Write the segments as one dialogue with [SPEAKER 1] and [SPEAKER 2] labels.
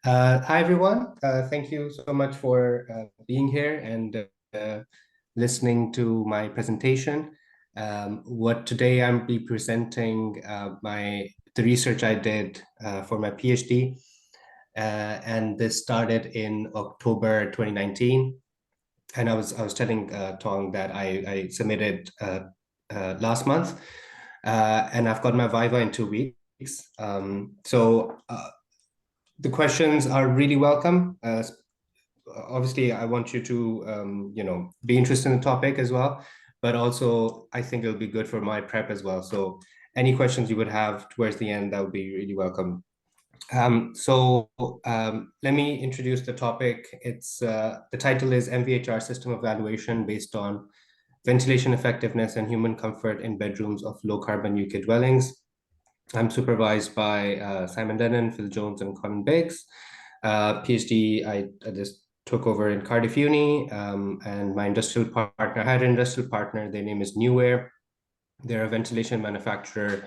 [SPEAKER 1] Hi, everyone. Thank you so much for being here and listening to my presentation. What today I'm be presenting the research I did for my PhD, and this started in October 2019. And I was telling Tong that I submitted last month, and I've got my Viva in 2 weeks. The questions are really welcome. Obviously, I want you to, be interested in the topic as well, but also I think it'll be good for my prep as well. So any questions you would have towards the end, that would be really welcome. Let me introduce the topic. The title is MVHR System Evaluation based on ventilation effectiveness and human comfort in bedrooms of low carbon UK dwellings. I'm supervised by Simon Lennon, Phil Jones, and Colin Biggs. PhD, I just took over in Cardiff Uni, and my industrial partner, I had an industrial partner, their name is Newair. They're a ventilation manufacturer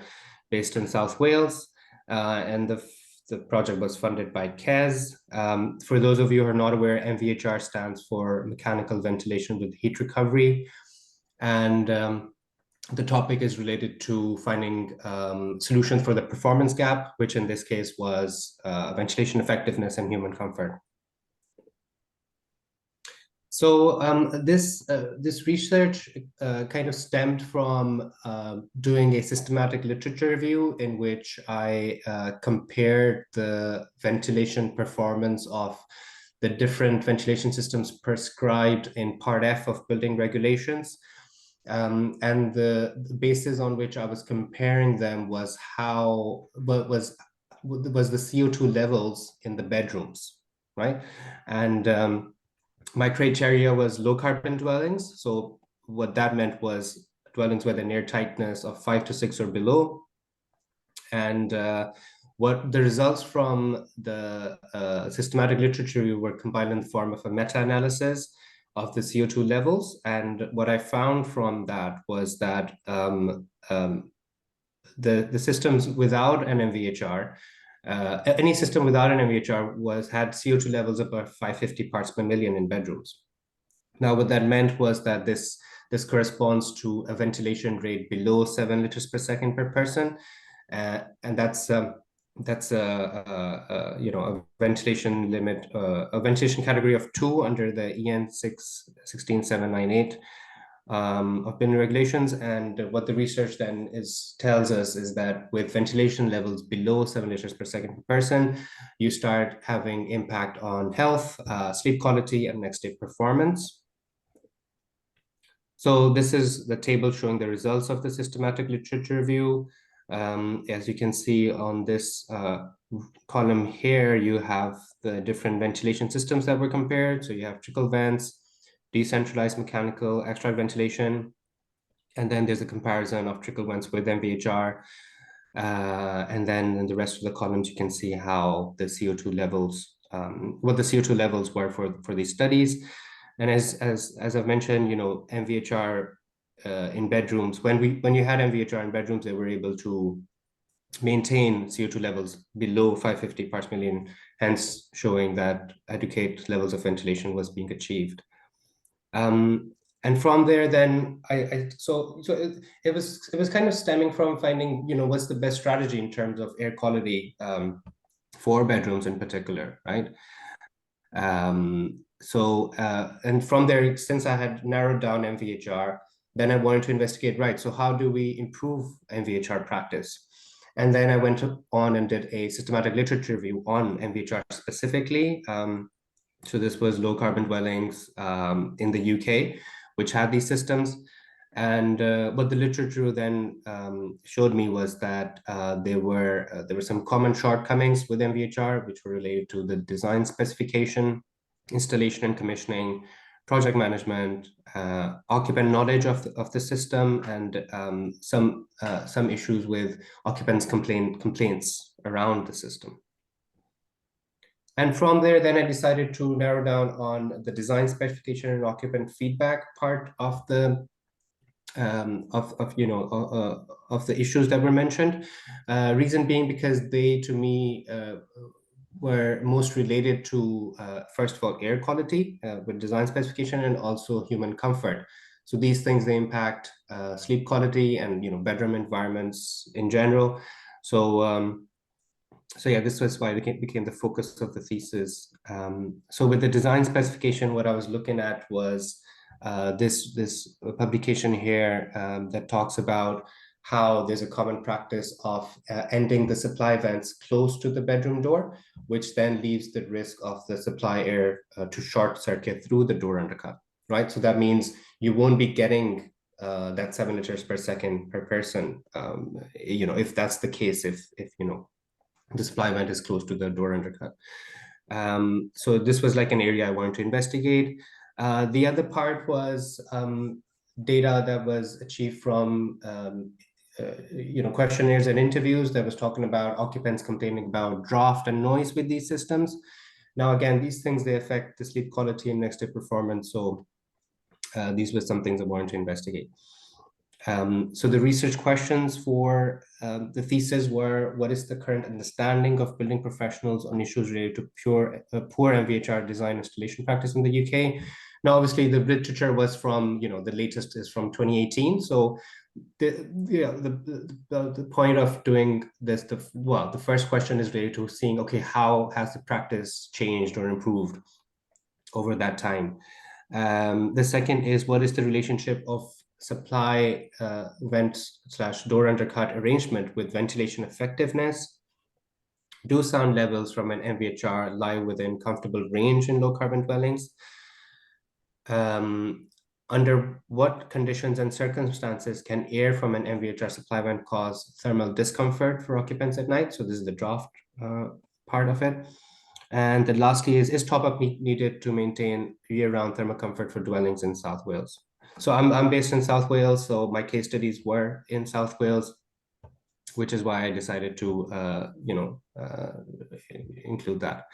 [SPEAKER 1] based in South Wales, and the project was funded by KES. For those of you who are not aware, MVHR stands for Mechanical Ventilation with Heat Recovery. And the topic is related to finding solutions for the performance gap, which in this case was ventilation effectiveness and human comfort. So this research kind of stemmed from doing a systematic literature review in which I compared the ventilation performance of the different ventilation systems prescribed in Part F of building regulations. And the basis on which I was comparing them was was the CO2 levels in the bedrooms, right? And my criteria was low carbon dwellings. So what that meant was dwellings with an air tightness of 5 to 6 or below. And what the results from the systematic literature review were compiled in the form of a meta-analysis of the CO2 levels. And what I found from that was that the systems without an MVHR, any system without an MVHR had CO2 levels above 550 parts per million in bedrooms. Now, what that meant was that this corresponds to a ventilation rate below 7 liters per second per person, and that's a ventilation limit, a ventilation category of 2 under the EN 16798 of building regulations. And what the research then tells us is that with ventilation levels below 7 liters per second per person, you start having impact on health, sleep quality, and next day performance. So this is the table showing the results of the systematic literature review. As you can see on this column here, you have the different ventilation systems that were compared. So you have trickle vents, decentralized mechanical extract ventilation, and then there's a comparison of trickle vents with MVHR. And then in the rest of the columns, you can see how the CO2 levels, what the CO2 levels were for these studies. And as I've mentioned, MVHR in bedrooms, when you had MVHR in bedrooms, they were able to maintain CO2 levels below 550 parts per million, hence showing that adequate levels of ventilation was being achieved. And from there, then it was kind of stemming from finding, what's the best strategy in terms of air quality for bedrooms in particular, right? And from there, since I had narrowed down MVHR, then I wanted to investigate, right, so how do we improve MVHR practice? And then I went on and did a systematic literature review on MVHR specifically. So this was low carbon dwellings in the UK, which had these systems. And what the literature then showed me was that there were some common shortcomings with MVHR, which were related to the design specification, installation and commissioning, project management, occupant knowledge of the system, and some issues with occupants' complaints around the system. And from there, then I decided to narrow down on the design specification and occupant feedback part of the of the issues that were mentioned. Reason being because they, to me, were most related to, first of all, air quality with design specification, and also human comfort. So these things, they impact sleep quality and bedroom environments in general. So yeah, this was why it became the focus of the thesis. So with the design specification, what I was looking at was this publication here that talks about how there's a common practice of ending the supply vents close to the bedroom door, which then leaves the risk of the supply air to short circuit through the door undercut, right? So that means you won't be getting that 7 liters per second per person, if that's the case, if the supply vent is close to the door undercut. So this was like an area I wanted to investigate. The other part was data that was achieved from questionnaires and interviews that was talking about occupants complaining about draught and noise with these systems. Now, again, these things, they affect the sleep quality and next day performance. So these were some things I wanted to investigate. So the research questions for the thesis were: what is the current understanding of building professionals on issues related to poor MVHR design installation practice in the UK? Now, obviously, the literature was from, the latest is from 2018. So the point of doing this, the first question is related to seeing, okay, how has the practice changed or improved over that time? The second is, what is the relationship of supply vent/door undercut arrangement with ventilation effectiveness? Do sound levels from an MVHR lie within comfortable range in low carbon dwellings? Under what conditions and circumstances can air from an MVHR supply vent cause thermal discomfort for occupants at night? So this is the draught part of it. And then lastly is top-up needed to maintain year-round thermal comfort for dwellings in South Wales? So I'm based in South Wales, so my case studies were in South Wales, which is why I decided to include that.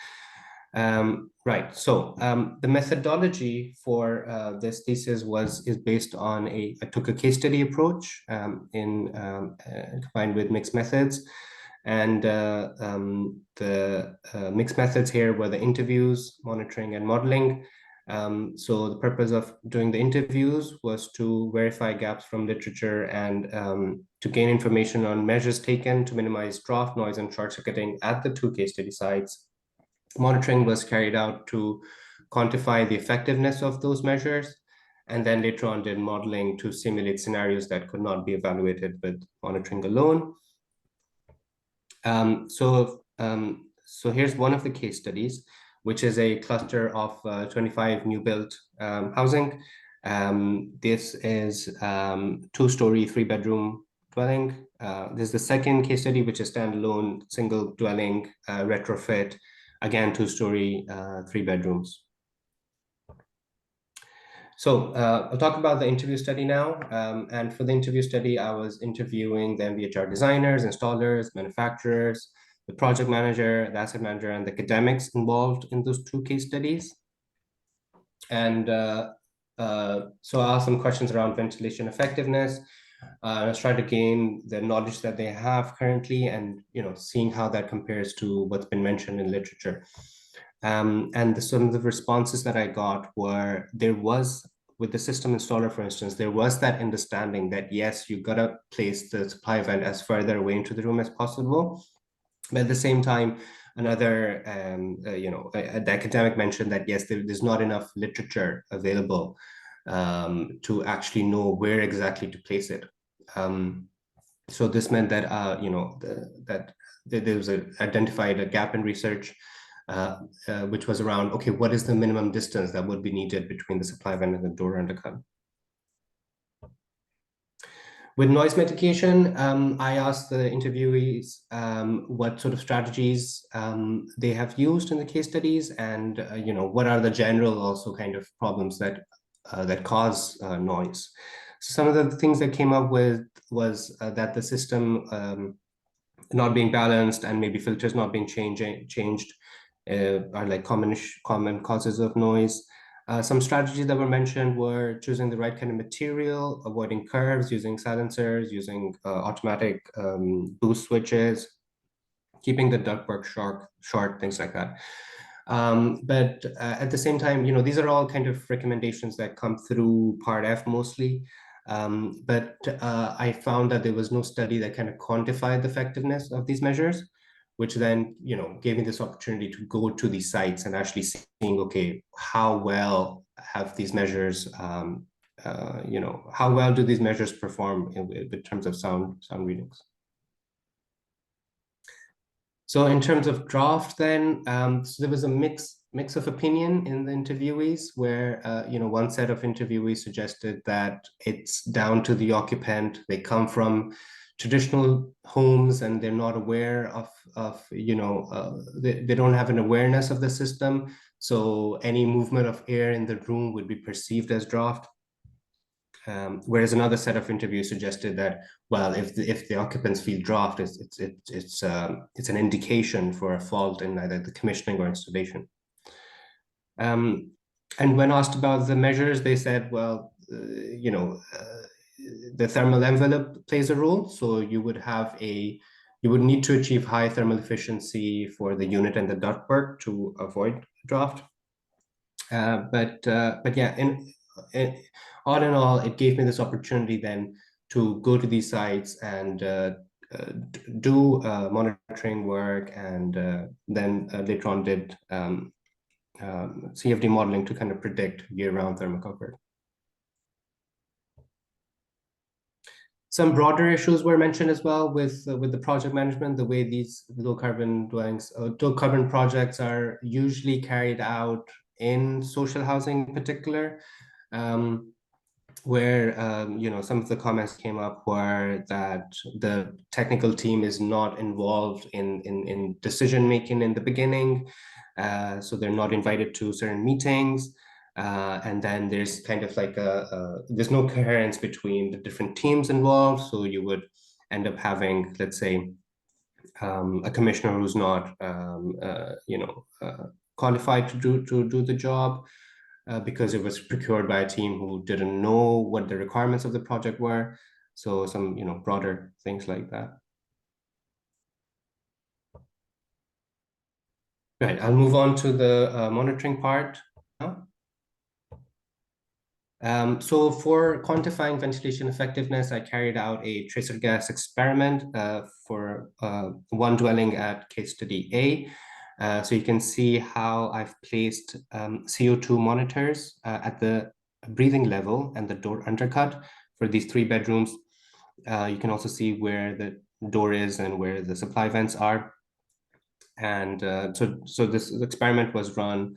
[SPEAKER 1] Right. So the methodology for this thesis is based on I took a case study approach combined with mixed methods. And the mixed methods here were the interviews, monitoring, and modeling. So the purpose of doing the interviews was to verify gaps from literature and to gain information on measures taken to minimize draught, noise, and short circuiting at the 2 case study sites. Monitoring was carried out to quantify the effectiveness of those measures, and then later on did modeling to simulate scenarios that could not be evaluated with monitoring alone. So here's one of the case studies, which is a cluster of 25 new built housing. This is 2-story, 3-bedroom dwelling. This is the second case study, which is standalone, single dwelling, retrofit, again, 2-story, 3 bedrooms. So I'll talk about the interview study now. And for the interview study, I was interviewing the MVHR designers, installers, manufacturers, the project manager, the asset manager, and the academics involved in those 2 case studies. And so I asked some questions around ventilation effectiveness. I was trying to gain the knowledge that they have currently and, seeing how that compares to what's been mentioned in literature. And some of the responses that I got were, with the system installer, for instance, there was that understanding that, yes, you gotta place the supply vent as further away into the room as possible. But at the same time, another, the academic mentioned that, yes, there's not enough literature available to actually know where exactly to place it. So this meant that, that there was identified a gap in research, which was around, okay, what is the minimum distance that would be needed between the supply vent and the door undercut? With noise mitigation, I asked the interviewees what sort of strategies they have used in the case studies, and what are the general also kind of problems that cause noise. So some of the things that came up with was that the system not being balanced and maybe filters not being changed are like common causes of noise. Some strategies that were mentioned were choosing the right kind of material, avoiding curves, using silencers, using automatic boost switches, keeping the ductwork short, things like that. But at the same time, these are all kind of recommendations that come through Part F mostly. But I found that there was no study that kind of quantified the effectiveness of these measures, which then, gave me this opportunity to go to these sites and actually seeing, okay, how well have these measures, how well do these measures perform in terms of sound readings? So in terms of draught, then, so there was a mix of opinion in the interviewees, where one set of interviewees suggested that it's down to the occupant. They come from traditional homes and they're not aware of they don't have an awareness of the system. So any movement of air in the room would be perceived as draught. Whereas another set of interviews suggested that, well, if the occupants feel draft, it's an indication for a fault in either the commissioning or installation. And when asked about the measures, they said, well, the thermal envelope plays a role. So you would need to achieve high thermal efficiency for the unit and the ductwork to avoid draft. But yeah, all in all, it gave me this opportunity then to go to these sites and do monitoring work, and then later on did CFD modeling to kind of predict year-round thermal comfort. Some broader issues were mentioned as well with the project management, the way these low carbon projects are usually carried out in social housing in particular. Where some of the comments came up were that the technical team is not involved in decision making in the beginning, so they're not invited to certain meetings, and then there's kind of like there's no coherence between the different teams involved, so you would end up having, let's say, a commissioner who's not qualified to do the job, because it was procured by a team who didn't know what the requirements of the project were. So some, broader things like that. Right, I'll move on to the monitoring part now. So for quantifying ventilation effectiveness, I carried out a tracer gas experiment for one dwelling at case study A. So you can see how I've placed CO2 monitors at the breathing level and the door undercut for these 3 bedrooms. You can also see where the door is and where the supply vents are. And so this experiment was run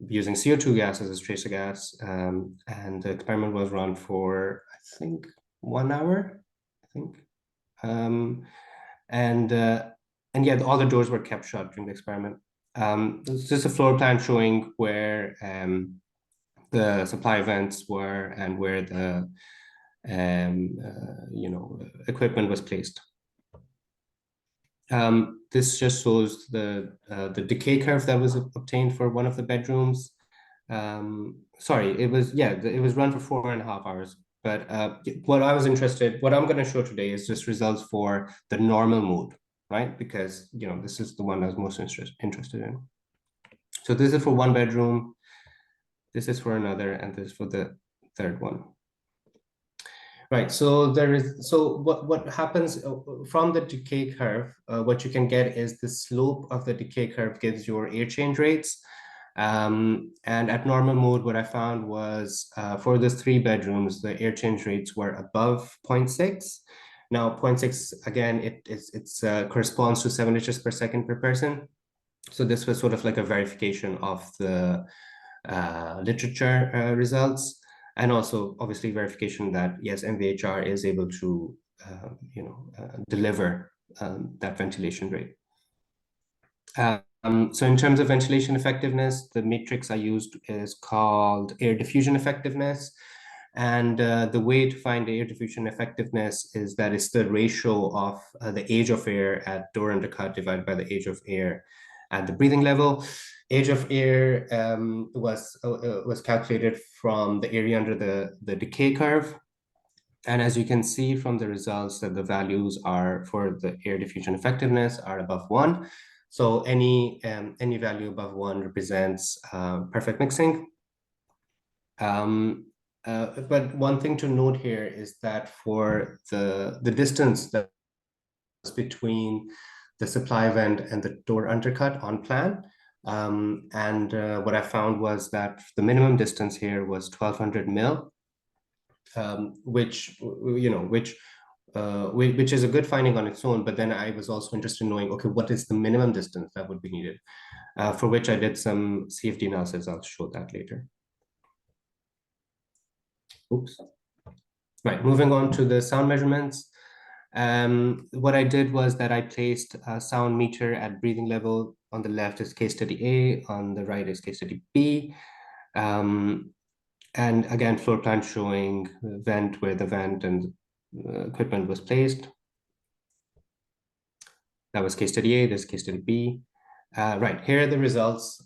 [SPEAKER 1] using CO2 gas as a tracer gas, and the experiment was run for, I think, 1 hour, I think. And yeah, all the doors were kept shut during the experiment. This is a floor plan showing where the supply vents were and where the equipment was placed. This just shows the decay curve that was obtained for one of the bedrooms. Sorry, it was run for 4.5 hours. But what I'm going to show today is just results for the normal mode, right? Because this is the one I was most interested in. So this is for 1 bedroom, this is for another, and this is for the 3rd one. Right, so what happens from the decay curve, what you can get is the slope of the decay curve gives your air change rates. And at normal mode, what I found was for the 3 bedrooms, the air change rates were above 0.6. Now, 0.6, again, it corresponds to 7 liters per second per person. So this was sort of like a verification of the literature results. And also, obviously, verification that, yes, MVHR is able to, deliver that ventilation rate. So in terms of ventilation effectiveness, the matrix I used is called air diffusion effectiveness. And the way to find air diffusion effectiveness is that it's the ratio of the age of air at door undercut divided by the age of air at the breathing level. Age of air was calculated from the area under the decay curve. And as you can see from the results that the values are for the air diffusion effectiveness are above 1. So any value above 1 represents perfect mixing. But one thing to note here is that for the distance that's between the supply vent and the door undercut on plan, and what I found was that the minimum distance here was 1200 mil, which which is a good finding on its own. But then I was also interested in knowing, okay, what is the minimum distance that would be needed? For which I did some CFD analysis. I'll show that later. Oops. Right, moving on to the sound measurements. What I did was that I placed a sound meter at breathing level. On the left is case study A, on the right is case study B. And again, floor plan showing vent, where the vent and equipment was placed. That was case study A, this case study B. Right, here are the results.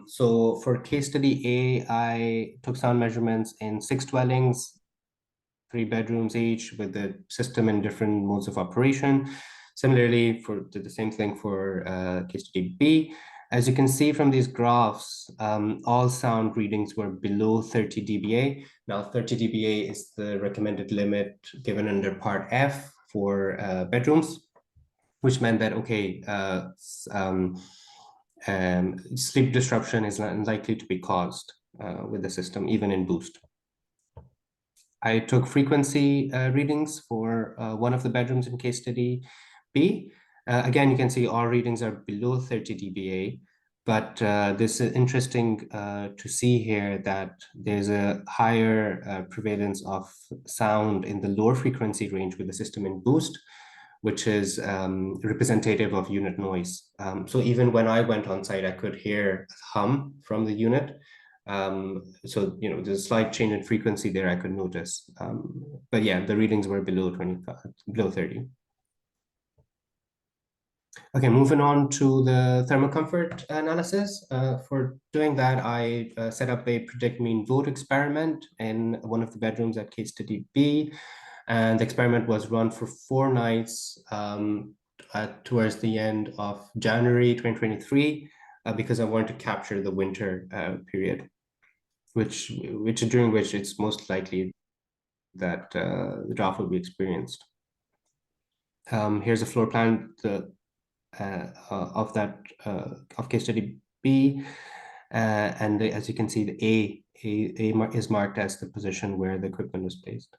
[SPEAKER 1] So for case study A, I took sound measurements in 6 dwellings, 3 bedrooms each, with the system in different modes of operation. Similarly, did the same thing for case study B. As you can see from these graphs, all sound readings were below 30 dBA. Now, 30 dBA is the recommended limit given under Part F for bedrooms, which meant that, okay, sleep disruption is unlikely to be caused with the system, even in boost. I took frequency readings for one of the bedrooms in case study B. Again, you can see all readings are below 30 dBA, but this is interesting to see here that there's a higher prevalence of sound in the lower frequency range with the system in boost, which is representative of unit noise. So even when I went on site, I could hear hum from the unit. So, there's a slight change in frequency there I could notice. But yeah, the readings were below 25, below 30. Okay, moving on to the thermal comfort analysis. For doing that, I set up a predict mean vote experiment in one of the bedrooms at case study B. And the experiment was run for 4 nights towards the end of January 2023, because I wanted to capture the winter period, during which it's most likely that the draught will be experienced. Here's a floor plan of case study B, and as you can see, the A is marked as the position where the equipment was placed.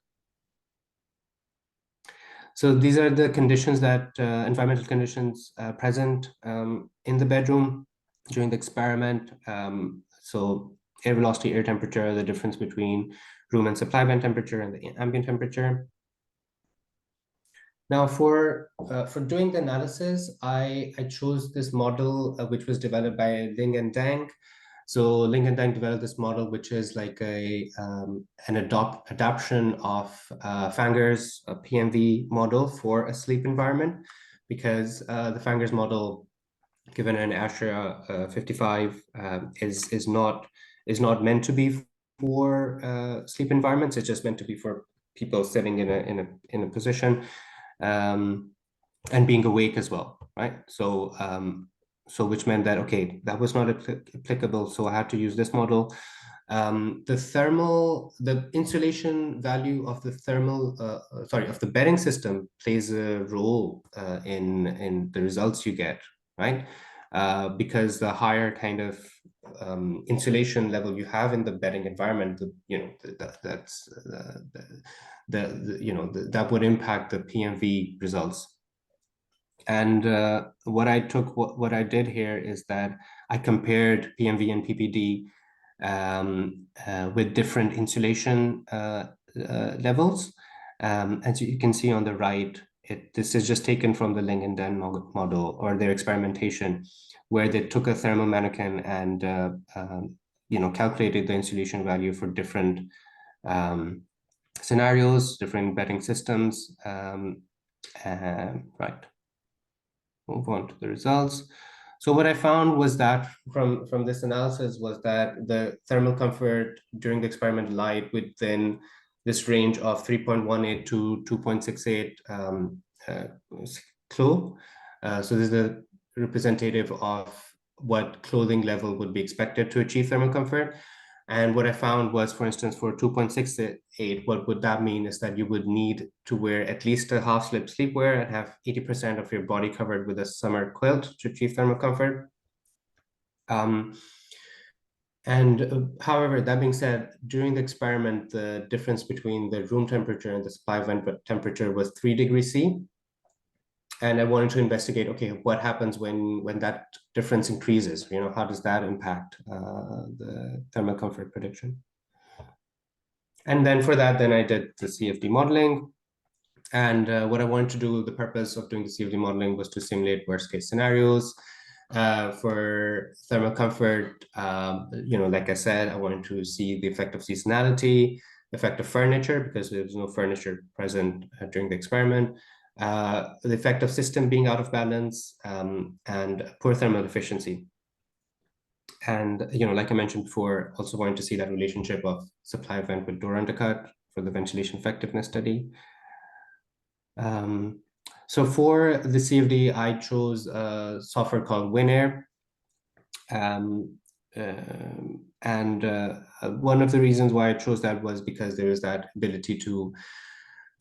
[SPEAKER 1] So these are the conditions that environmental conditions present in the bedroom during the experiment. So air velocity, air temperature, the difference between room and supply vent temperature and the ambient temperature. Now, for doing the analysis, I chose this model which was developed by Ling and Deng. So Ling and Deng developed this model, which is like an adaptation of Fanger's PMV model for a sleep environment, because the Fanger's model, given an ASHRAE 55, is not meant to be for sleep environments. It's just meant to be for people sitting in a position and being awake as well, right? So which meant that, okay, that was not applicable, so I had to use this model. The insulation value of the of the bedding system plays a role in the results you get, right? Because the higher kind of insulation level you have in the bedding environment, that would impact the PMV results. And what I did here is that I compared PMV and PPD with different insulation levels. As you can see on the right, this is just taken from the Ling and Den model, or their experimentation, where they took a thermal mannequin and calculated the insulation value for different scenarios, different bedding systems. Right. Move on to the results. So what I found was that from this analysis was that the thermal comfort during the experiment lied within this range of 3.18 to 2.68 clo. So this is the representative of what clothing level would be expected to achieve thermal comfort. And what I found was, for instance, for 2.68, what would that mean is that you would need to wear at least a half slip sleepwear and have 80% of your body covered with a summer quilt to achieve thermal comfort. However, that being said, during the experiment, the difference between the room temperature and the supply vent temperature was 3 degrees C. And I wanted to investigate, okay, what happens when that difference increases? How does that impact the thermal comfort prediction? And then for that, then I did the CFD modeling. And what I wanted to do, the purpose of doing the CFD modeling was to simulate worst case scenarios for thermal comfort. Like I said, I wanted to see the effect of seasonality, effect of furniture, because there was no furniture present during the experiment, the effect of system being out of balance, and poor thermal efficiency. And, like I mentioned before, also wanted to see that relationship of supply vent with door undercut for the ventilation effectiveness study. So for the CFD, I chose a software called WinAir. One of the reasons why I chose that was because there is that ability to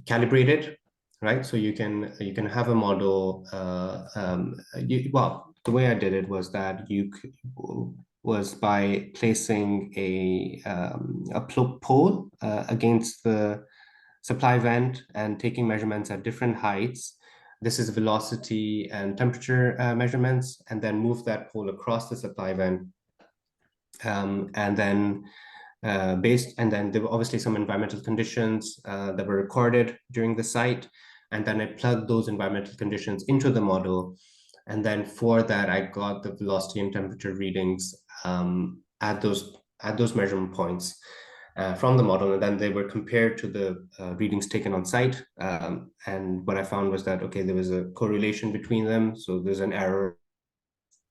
[SPEAKER 1] calibrate it, right? So you can have a model. Well, the way I did it was that was by placing a pole against the supply vent and taking measurements at different heights. This is velocity and temperature measurements, and then move that pole across the supply vent. And then there were obviously some environmental conditions that were recorded during the site. And then I plugged those environmental conditions into the model. And then for that, I got the velocity and temperature readings at those measurement points from the model, and then they were compared to the readings taken on site. And what I found was that, okay, there was a correlation between them. So there's an error,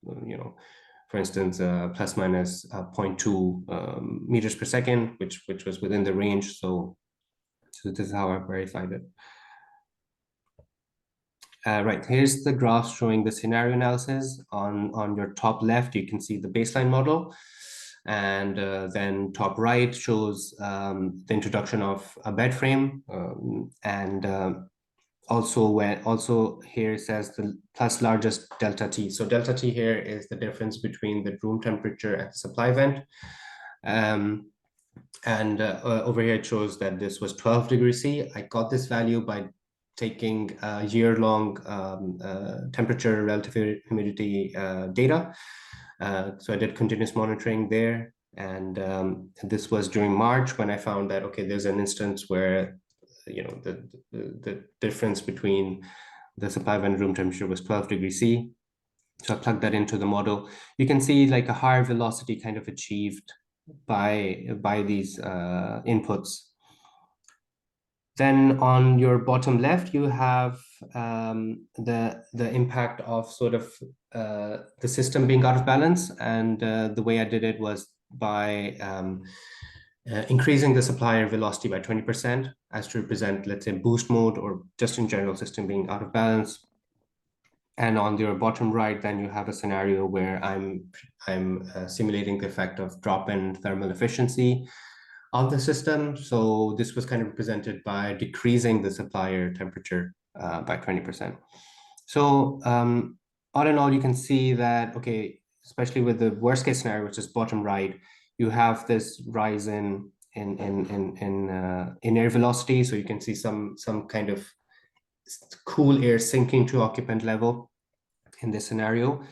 [SPEAKER 1] for instance, plus minus 0.2 meters per second, which was within the range. So this is how I verified it. Right, here's the graph showing the scenario analysis. On your top left, you can see the baseline model. And then top right shows the introduction of a bed frame. Also here it says the plus largest delta T. So delta T here is the difference between the room temperature and the supply vent. Over here it shows that this was 12 degrees C. I got this value by taking year-long temperature relative humidity data. So I did continuous monitoring there. And this was during March when I found that, okay, there's an instance where, the difference between the supply vent room temperature was 12 degrees C. So I plugged that into the model. You can see like a higher velocity kind of achieved by these inputs. Then on your bottom left, you have the impact of sort of the system being out of balance. And the way I did it was by increasing the supplier velocity by 20% as to represent, let's say, boost mode or just in general system being out of balance. And on your bottom right, then you have a scenario where I'm simulating the effect of drop-in thermal efficiency of the system. So this was kind of represented by decreasing the supplier temperature by 20%. So all in all, you can see that, okay, especially with the worst case scenario, which is bottom right, you have this rise in air velocity. So you can see some kind of cool air sinking to occupant level in this scenario.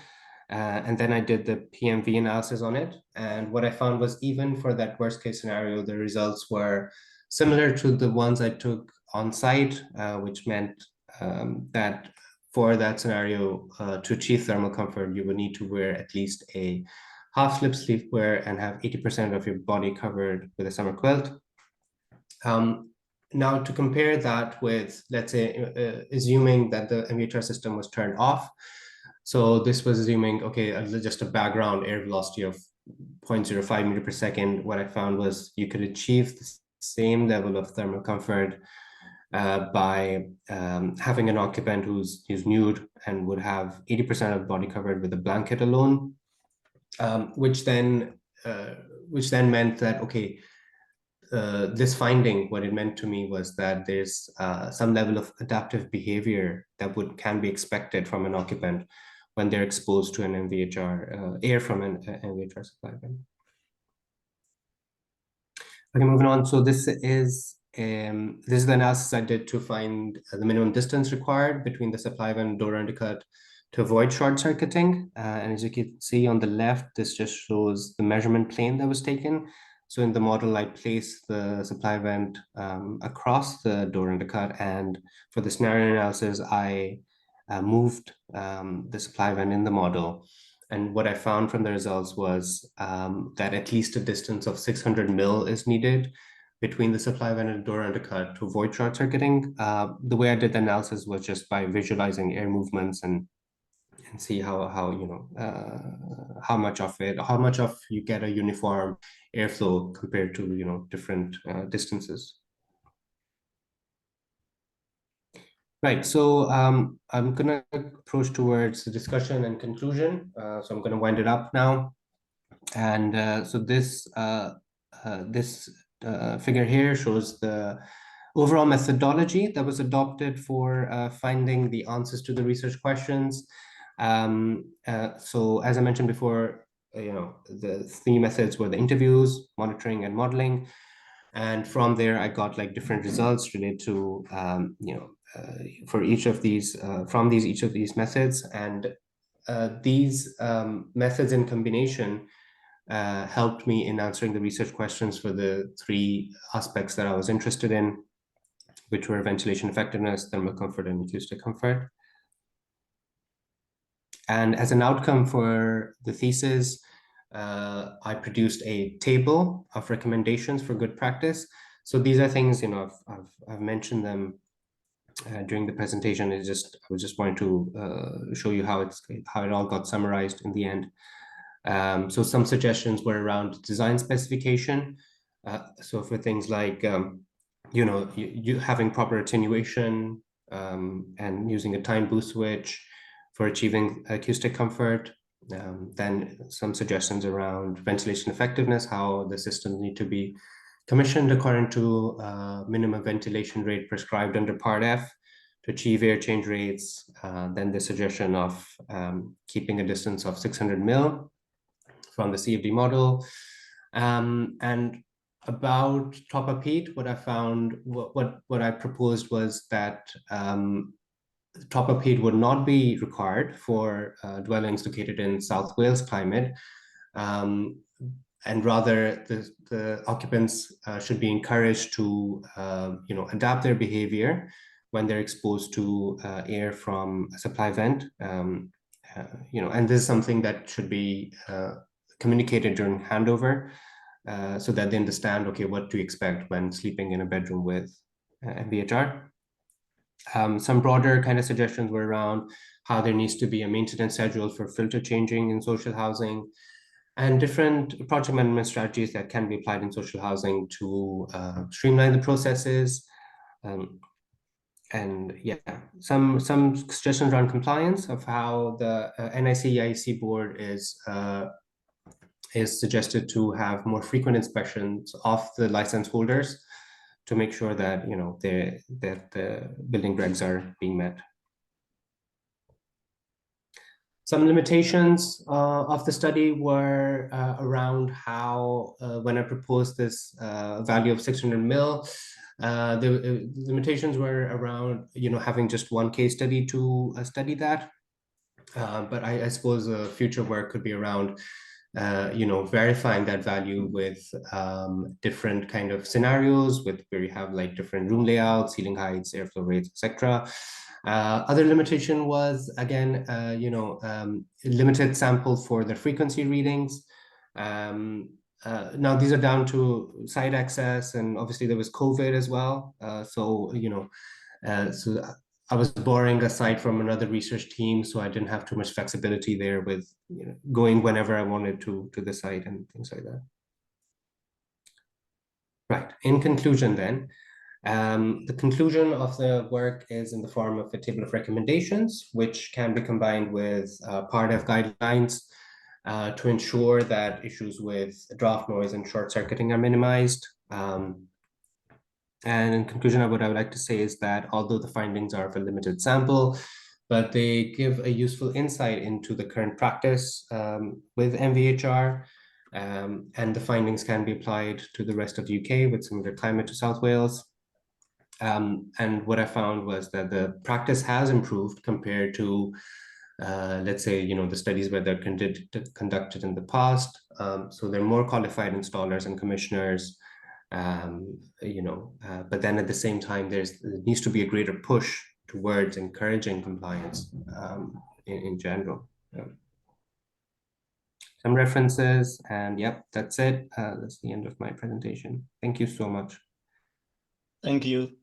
[SPEAKER 1] And then I did the PMV analysis on it. And what I found was, even for that worst case scenario, the results were similar to the ones I took on site, which meant that for that scenario, to achieve thermal comfort, you would need to wear at least a half slip sleepwear and have 80% of your body covered with a summer quilt. Now, to compare that with, let's say, assuming that the MVHR system was turned off. So this was assuming, okay, just a background air velocity of 0.05 meter per second. What I found was you could achieve same level of thermal comfort by having an occupant who's nude and would have 80% of body covered with a blanket alone, which then meant that, okay, this finding, what it meant to me was that there's some level of adaptive behavior that can be expected from an occupant when they're exposed to an MVHR, air from an MVHR supply vent. Okay, moving on. So this is the analysis I did to find the minimum distance required between the supply vent and door undercut to avoid short circuiting. And as you can see on the left, this just shows the measurement plane that was taken. So in the model, I placed the supply vent across the door undercut, and for the scenario analysis, I moved the supply vent in the model. And what I found from the results was that at least a distance of 600 mil is needed between the supply vent and door undercut to avoid short circuiting. The way I did the analysis was just by visualizing air movements and see how you know how much of you get a uniform airflow compared to different distances. Right, so I'm gonna approach towards the discussion and conclusion. So I'm gonna wind it up now. And so this figure here shows the overall methodology that was adopted for finding the answers to the research questions. So as I mentioned before, the three methods were the interviews, monitoring, and modeling. And from there, I got like different results related to, for each of these, from each of these methods. And these methods in combination helped me in answering the research questions for the three aspects that I was interested in, which were ventilation effectiveness, thermal comfort, and acoustic comfort. And as an outcome for the thesis, I produced a table of recommendations for good practice. So these are things, I've mentioned them during the presentation. I was just wanting to show you how it all got summarized in the end. So some suggestions were around design specification. So for things like, you having proper attenuation and using a time boost switch for achieving acoustic comfort. Then some suggestions around ventilation effectiveness, how the systems need to be commissioned according to minimum ventilation rate prescribed under Part F to achieve air change rates. Then the suggestion of keeping a distance of 600 mil from the CFD model. And about top-up heat, what I found, what I proposed was that top-up heat would not be required for dwellings located in South Wales climate, and rather the occupants should be encouraged to adapt their behavior when they're exposed to air from a supply vent. And this is something that should be communicated during handover, so that they understand, okay, what to expect when sleeping in a bedroom with MVHR. Some broader kind of suggestions were around how there needs to be a maintenance schedule for filter changing in social housing, and different project management strategies that can be applied in social housing to streamline the processes. And yeah, some suggestions around compliance of how the NIC-IEC board is suggested to have more frequent inspections of the license holders to make sure that the building regs are being met. Some limitations of the study were around how, when I proposed this value of 600 mil, the limitations were around having just one case study to study that. But I suppose future work could be around verifying that value with different kind of scenarios, where you have like different room layouts, ceiling heights, airflow rates, etc. Other limitation was, again, limited sample for the frequency readings. Now these are down to site access, and obviously there was COVID as well. So I was borrowing a site from another research team, so I didn't have too much flexibility there with going whenever I wanted to the site and things like that. Right. In conclusion, then, the conclusion of the work is in the form of a table of recommendations, which can be combined with part of guidelines to ensure that issues with draft noise and short circuiting are minimized. And in conclusion, what I would like to say is that although the findings are of a limited sample, but they give a useful insight into the current practice with MVHR, and the findings can be applied to the rest of the UK with similar climate to South Wales. And what I found was that the practice has improved compared to, let's say, the studies where they're conducted in the past. So they're more qualified installers and commissioners, but then at the same time, there needs to be a greater push towards encouraging compliance in general. Some references, and yep, that's it. That's the end of my presentation. Thank you so much.
[SPEAKER 2] Thank you.